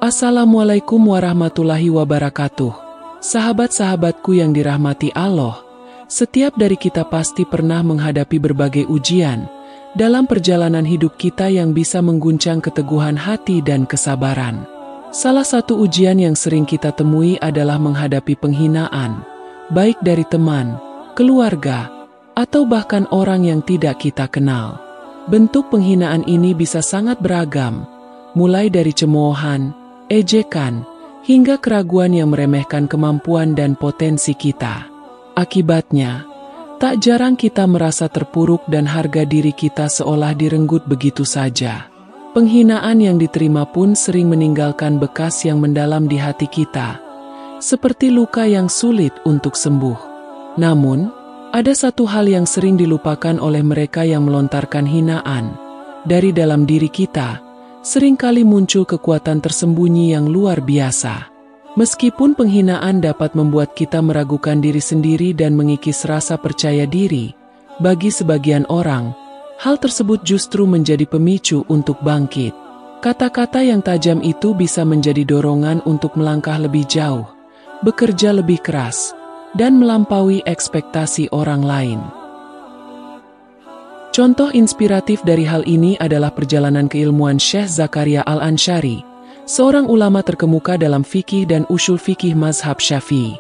Assalamualaikum warahmatullahi wabarakatuh. Sahabat-sahabatku yang dirahmati Allah, setiap dari kita pasti pernah menghadapi berbagai ujian dalam perjalanan hidup kita yang bisa mengguncang keteguhan hati dan kesabaran. Salah satu ujian yang sering kita temui adalah menghadapi penghinaan, baik dari teman, keluarga, atau bahkan orang yang tidak kita kenal. Bentuk penghinaan ini bisa sangat beragam, mulai dari cemoohan, ejekan, hingga keraguan yang meremehkan kemampuan dan potensi kita. Akibatnya, tak jarang kita merasa terpuruk dan harga diri kita seolah direnggut begitu saja. Penghinaan yang diterima pun sering meninggalkan bekas yang mendalam di hati kita, seperti luka yang sulit untuk sembuh. Namun, ada satu hal yang sering dilupakan oleh mereka yang melontarkan hinaan. Dari dalam diri kita, seringkali muncul kekuatan tersembunyi yang luar biasa. Meskipun penghinaan dapat membuat kita meragukan diri sendiri dan mengikis rasa percaya diri, bagi sebagian orang, hal tersebut justru menjadi pemicu untuk bangkit. Kata-kata yang tajam itu bisa menjadi dorongan untuk melangkah lebih jauh, bekerja lebih keras, dan melampaui ekspektasi orang lain. Contoh inspiratif dari hal ini adalah perjalanan keilmuan Syekh Zakaria Al-Ansyari, seorang ulama terkemuka dalam fikih dan usul fikih mazhab Syafi'i.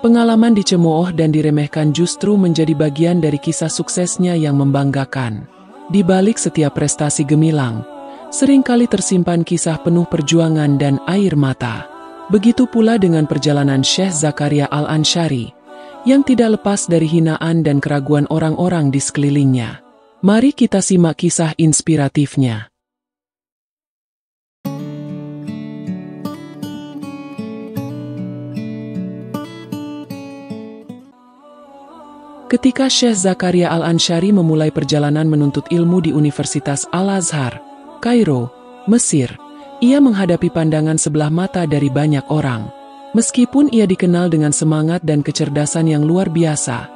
Pengalaman dicemooh dan diremehkan justru menjadi bagian dari kisah suksesnya yang membanggakan. Di balik setiap prestasi gemilang, seringkali tersimpan kisah penuh perjuangan dan air mata. Begitu pula dengan perjalanan Syekh Zakaria Al-Ansyari, yang tidak lepas dari hinaan dan keraguan orang-orang di sekelilingnya. Mari kita simak kisah inspiratifnya. Ketika Syekh Zakaria Al-Ansyari memulai perjalanan menuntut ilmu di Universitas Al-Azhar, Kairo, Mesir, ia menghadapi pandangan sebelah mata dari banyak orang. Meskipun ia dikenal dengan semangat dan kecerdasan yang luar biasa,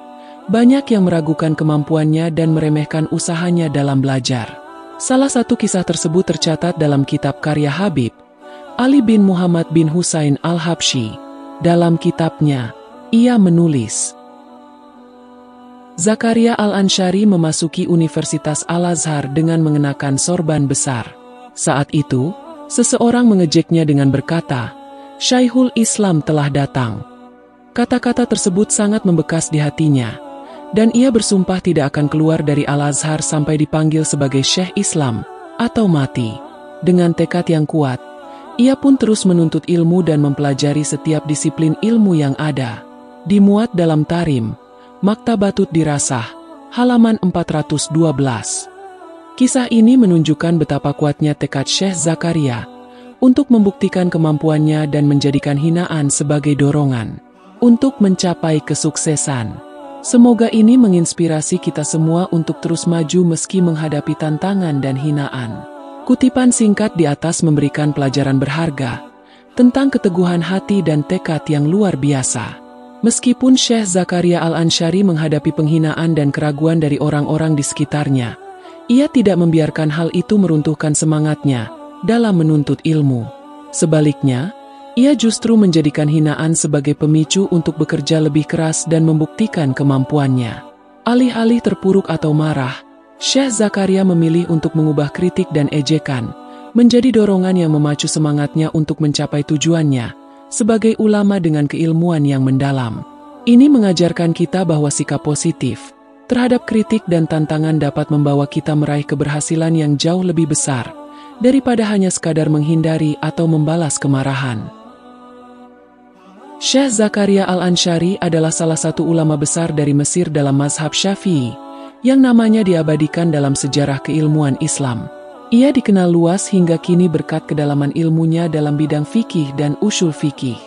banyak yang meragukan kemampuannya dan meremehkan usahanya dalam belajar. Salah satu kisah tersebut tercatat dalam kitab karya Habib Ali bin Muhammad bin Husain Al-Habsyi. Dalam kitabnya, ia menulis, Zakaria Al-Ansyari memasuki Universitas Al-Azhar dengan mengenakan sorban besar. Saat itu, seseorang mengejeknya dengan berkata, "Syekhul Islam telah datang." Kata-kata tersebut sangat membekas di hatinya, dan ia bersumpah tidak akan keluar dari Al-Azhar sampai dipanggil sebagai Syekh Islam, atau mati. Dengan tekad yang kuat, ia pun terus menuntut ilmu dan mempelajari setiap disiplin ilmu yang ada. Dimuat dalam Tarim, Maktabatut Dirasah, halaman 412. Kisah ini menunjukkan betapa kuatnya tekad Syekh Zakaria untuk membuktikan kemampuannya dan menjadikan hinaan sebagai dorongan untuk mencapai kesuksesan. Semoga ini menginspirasi kita semua untuk terus maju meski menghadapi tantangan dan hinaan. Kutipan singkat di atas memberikan pelajaran berharga tentang keteguhan hati dan tekad yang luar biasa. Meskipun Syekh Zakaria Al-Ansyari menghadapi penghinaan dan keraguan dari orang-orang di sekitarnya, ia tidak membiarkan hal itu meruntuhkan semangatnya dalam menuntut ilmu. Sebaliknya, ia justru menjadikan hinaan sebagai pemicu untuk bekerja lebih keras dan membuktikan kemampuannya. Alih-alih terpuruk atau marah, Syekh Zakaria memilih untuk mengubah kritik dan ejekan menjadi dorongan yang memacu semangatnya untuk mencapai tujuannya sebagai ulama dengan keilmuan yang mendalam. Ini mengajarkan kita bahwa sikap positif terhadap kritik dan tantangan dapat membawa kita meraih keberhasilan yang jauh lebih besar daripada hanya sekadar menghindari atau membalas kemarahan. Syekh Zakaria Al-Ansyari adalah salah satu ulama besar dari Mesir dalam mazhab Syafi'i yang namanya diabadikan dalam sejarah keilmuan Islam. Ia dikenal luas hingga kini berkat kedalaman ilmunya dalam bidang fikih dan usul fikih.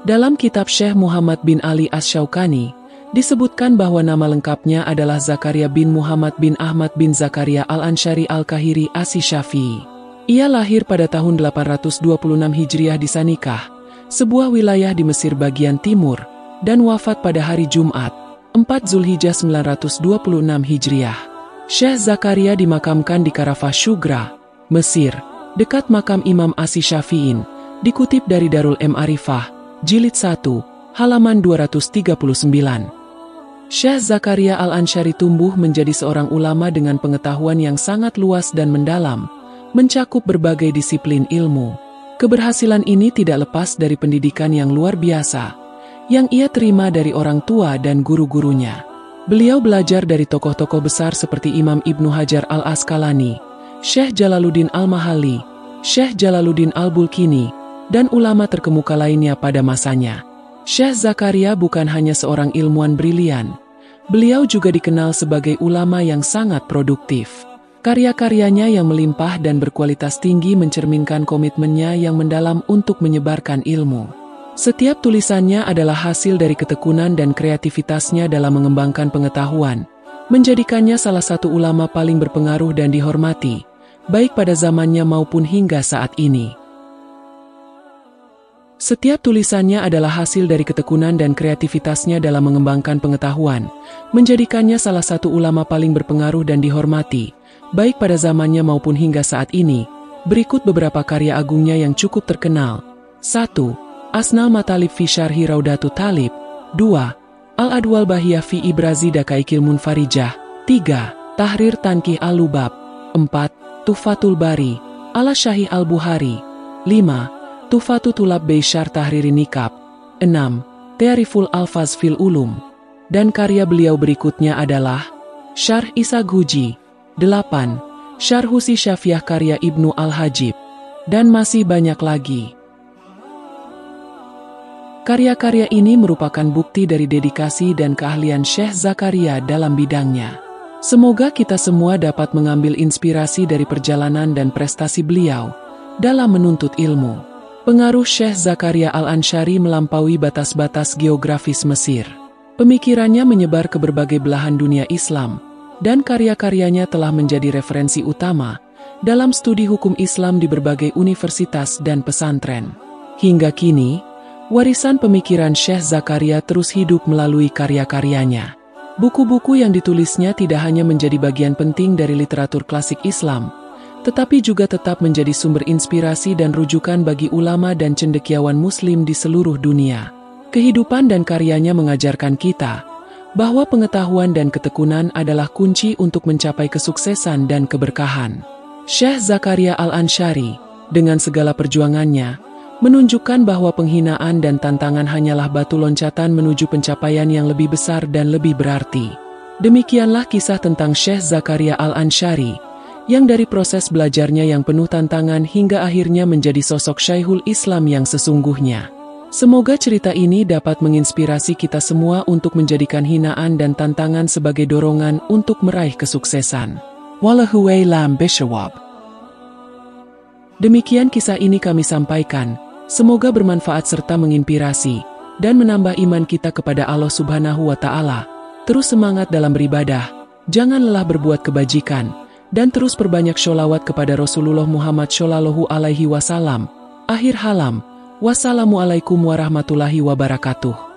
Dalam kitab Syekh Muhammad bin Ali Asy-Syaukani, disebutkan bahwa nama lengkapnya adalah Zakaria bin Muhammad bin Ahmad bin Zakaria Al-Ansyari Al-Kahiri Asy-Syafi'i. Ia lahir pada tahun 826 Hijriah di Sanikah, sebuah wilayah di Mesir bagian timur, dan wafat pada hari Jumat, 4 Zulhijjah 926 Hijriah. Syekh Zakaria dimakamkan di Karafah Syugra, Mesir, dekat makam Imam Asy-Syafi'in, dikutip dari Darul Ma'arifah, Jilid 1, halaman 239. Syekh Zakaria Al-Ansyari tumbuh menjadi seorang ulama dengan pengetahuan yang sangat luas dan mendalam, mencakup berbagai disiplin ilmu. Keberhasilan ini tidak lepas dari pendidikan yang luar biasa, yang ia terima dari orang tua dan guru-gurunya. Beliau belajar dari tokoh-tokoh besar seperti Imam Ibnu Hajar Al-Asqalani, Syekh Jalaluddin Al-Mahalli, Syekh Jalaluddin Al-Bulkini, dan ulama terkemuka lainnya pada masanya. Syekh Zakaria bukan hanya seorang ilmuwan brilian, beliau juga dikenal sebagai ulama yang sangat produktif. Karya-karyanya yang melimpah dan berkualitas tinggi mencerminkan komitmennya yang mendalam untuk menyebarkan ilmu. Setiap tulisannya adalah hasil dari ketekunan dan kreativitasnya dalam mengembangkan pengetahuan, menjadikannya salah satu ulama paling berpengaruh dan dihormati, baik pada zamannya maupun hingga saat ini. Setiap tulisannya adalah hasil dari ketekunan dan kreativitasnya dalam mengembangkan pengetahuan, menjadikannya salah satu ulama paling berpengaruh dan dihormati, baik pada zamannya maupun hingga saat ini. Berikut beberapa karya agungnya yang cukup terkenal. 1. Asnal Matalib fi Syarhi Raudatut Talib. 2. Al-Adwal Bahiyah fi Ibrazi Dakaikil Munfarijah. 3. Tahrir Tankih Al-Lubab. 4. Tuhfatul Bari ala Syahih Al-Buhari. 5. Tuhfatu Tulab Bey Syarh Tahriri Nikab. 6. Ta'riful Alfaz fil Ulum. Dan karya beliau berikutnya adalah Syarh Isa Ghuji. 8. Syarh Husi Syafiyah karya Ibnu Al-Hajib. Dan masih banyak lagi. Karya-karya ini merupakan bukti dari dedikasi dan keahlian Syekh Zakaria dalam bidangnya. Semoga kita semua dapat mengambil inspirasi dari perjalanan dan prestasi beliau dalam menuntut ilmu. Pengaruh Syekh Zakaria Al-Ansyari melampaui batas-batas geografis Mesir. Pemikirannya menyebar ke berbagai belahan dunia Islam, dan karya-karyanya telah menjadi referensi utama dalam studi hukum Islam di berbagai universitas dan pesantren. Hingga kini, warisan pemikiran Syekh Zakaria terus hidup melalui karya-karyanya. Buku-buku yang ditulisnya tidak hanya menjadi bagian penting dari literatur klasik Islam, tetapi juga tetap menjadi sumber inspirasi dan rujukan bagi ulama dan cendekiawan Muslim di seluruh dunia. Kehidupan dan karyanya mengajarkan kita bahwa pengetahuan dan ketekunan adalah kunci untuk mencapai kesuksesan dan keberkahan. Syekh Zakaria Al-Ansyari, dengan segala perjuangannya, menunjukkan bahwa penghinaan dan tantangan hanyalah batu loncatan menuju pencapaian yang lebih besar dan lebih berarti. Demikianlah kisah tentang Syekh Zakaria Al-Ansyari, yang dari proses belajarnya yang penuh tantangan hingga akhirnya menjadi sosok Syekhul Islam yang sesungguhnya. Semoga cerita ini dapat menginspirasi kita semua untuk menjadikan hinaan dan tantangan sebagai dorongan untuk meraih kesuksesan. Wallahu a'lam bishawab. Demikian kisah ini kami sampaikan. Semoga bermanfaat serta menginspirasi dan menambah iman kita kepada Allah Subhanahu wa Ta'ala. Terus semangat dalam beribadah, jangan lelah berbuat kebajikan, dan terus perbanyak sholawat kepada Rasulullah Muhammad Shallallahu Alaihi Wasallam. Akhir halam. Wassalamualaikum warahmatullahi wabarakatuh.